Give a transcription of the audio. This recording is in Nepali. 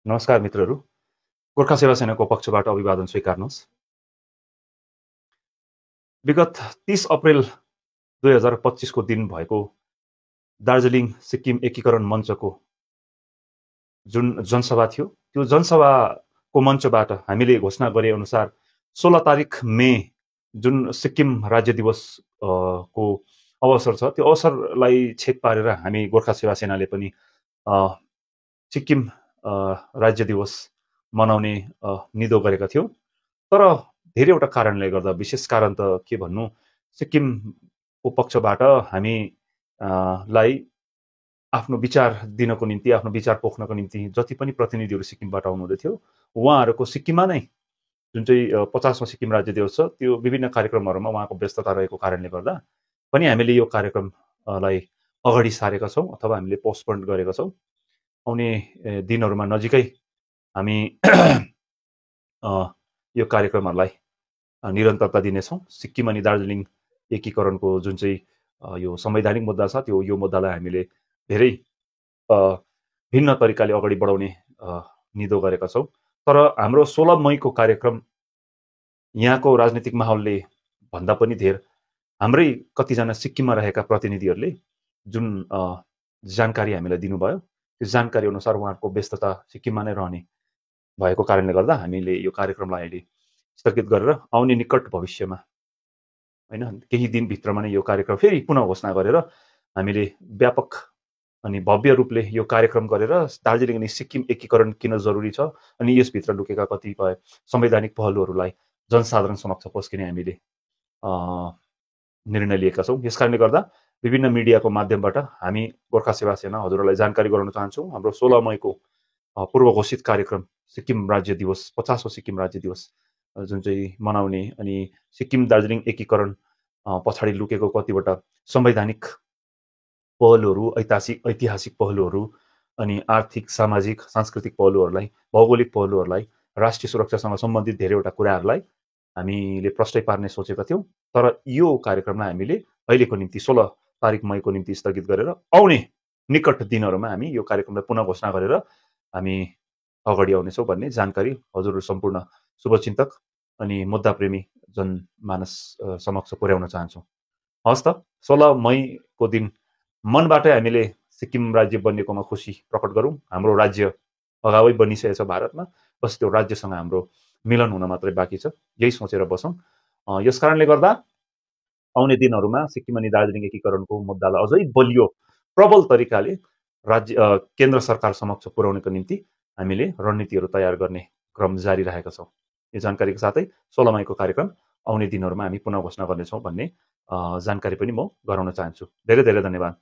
नमस्कार मित्रहरू, गोर्खा सेवा सेनाको पक्षबाट अभिवादन स्वीकार्नुहोस्। विगत 30 अप्रिल 2025 को दिन भएको दार्जिलिङ सिक्किम एकीकरण मञ्चको जुन जनसभा थियो, त्यो जनसभाको मञ्चबाट हामीले घोषणा गरे अनुसार 16 तारिक मे जुन सिक्किम राज्य दिवस को अवसर छ, त्यो अवसरलाई छेक पारेर हामी गोर्खा सेवा सेनाले पनि सिक्किम राज्य दिवस मनाउने निधो गरेका थियौँ। तर धेरैवटा कारणले गर्दा, विशेष कारण त के भन्नु, सिक्किमको पक्षबाट हामी लाई आफ्नो विचार दिनको निम्ति, आफ्नो विचार पोख्नको निम्ति जति पनि प्रतिनिधिहरू सिक्किमबाट आउनुहुँदै थियो, उहाँहरूको सिक्किममा नै जुन चाहिँ 50वां सिक्किम राज्य दिवस छ, त्यो विभिन्न कार्यक्रमहरूमा उहाँको व्यस्तता रहेको कारणले गर्दा पनि हामीले यो कार्यक्रमलाई अगाडि सारेका छौँ अथवा हामीले पोस्टपोन गरेका छौँ। आउने दिनहरूमा नजिकै हामी यो कार्यक्रमहरूलाई निरन्तरता दिनेछौँ। सिक्किम अनि दार्जिलिङ एकीकरणको जुन चाहिँ यो संवैधानिक मुद्दा छ, यो मुद्दालाई हामीले धेरै भिन्न तरिकाले अगाडि बढाउने निधो गरेका छौँ। तर हाम्रो 16 मईको कार्यक्रम यहाँको राजनीतिक माहौलले भन्दा पनि धेर हाम्रै कतिजना सिक्किममा रहेका प्रतिनिधिहरूले जुन जानकारी हामीलाई दिनुभयो, त्यो जानकारी अनुसार उहाँहरूको व्यस्तता सिक्किममा नै रहने भएको कारणले गर्दा हामीले यो कार्यक्रमलाई अहिले स्थगित गरेर आउने निकट भविष्यमा केही दिनभित्रमा नै यो कार्यक्रम फेरि पुनः घोषणा गरेर हामीले व्यापक अनि भव्य रूपले यो कार्यक्रम गरेर दार्जिलिङ अनि सिक्किम एकीकरण किन जरुरी छ अनि यसभित्र लुकेका कतिपय संवैधानिक पहलुहरूलाई जनसाधारण समक्ष पस्किने हामीले निर्णय लिएका छौँ। यसकारणले गर्दा विभिन्न मिडियाको माध्यमबाट हामी गोर्खा सेवा सेना हजुरहरूलाई जानकारी गराउन चाहन्छौँ। हाम्रो 16 मईको पूर्व घोषित कार्यक्रम सिक्किम राज्य दिवस, 50वां सिक्किम राज्य दिवस जुन चाहिँ मनाउने अनि सिक्किम दार्जिलिङ एकीकरण पछाडि लुकेको कतिवटा संवैधानिक पहलुहरू, ऐतिहासिक पहलुहरू अनि आर्थिक, सामाजिक, सांस्कृतिक पहलुहरूलाई, भौगोलिक पहलुहरूलाई, राष्ट्रिय सुरक्षासँग सम्बन्धित धेरैवटा कुराहरूलाई हामीले प्रष्टै पार्ने सोचेका थियौँ। तर यो कार्यक्रमलाई हामीले अहिलेको निम्ति 16 तारिक मईको निम्ति स्थगित गरेर आउने निकट दिनहरूमा हामी यो कार्यक्रमलाई पुनः घोषणा गरेर हामी अगाडि आउनेछौँ भन्ने जानकारी हजुरहरू सम्पूर्ण शुभचिन्तक अनि मुद्दाप्रेमी जनमानस समक्ष पुर्याउन चाहन्छौँ। हस् त, 16 मईको दिन मनबाटै हामीले सिक्किम राज्य बन्नेकोमा खुसी प्रकट गरौँ। हाम्रो राज्य अगावै बनिसकेको छ भारतमा, बस त्यो राज्यसँग हाम्रो मिलन हुन मात्रै बाँकी छ, यही सोचेर बसौँ। यस कारणले गर्दा आउने दिनहरूमा सिक्किम अनि दार्जिलिङ एकीकरणको मुद्दालाई अझै बलियो प्रबल तरिकाले केन्द्र सरकार समक्ष पुर्याउनको निम्ति हामीले रणनीतिहरू तयार गर्ने क्रम जारी राखेका छौँ। यो जानकारीको साथै 16 मईको कार्यक्रम आउने दिनहरूमा हामी पुनः घोषणा गर्नेछौँ भन्ने जानकारी पनि म गराउन चाहन्छु। धेरै धेरै धन्यवाद।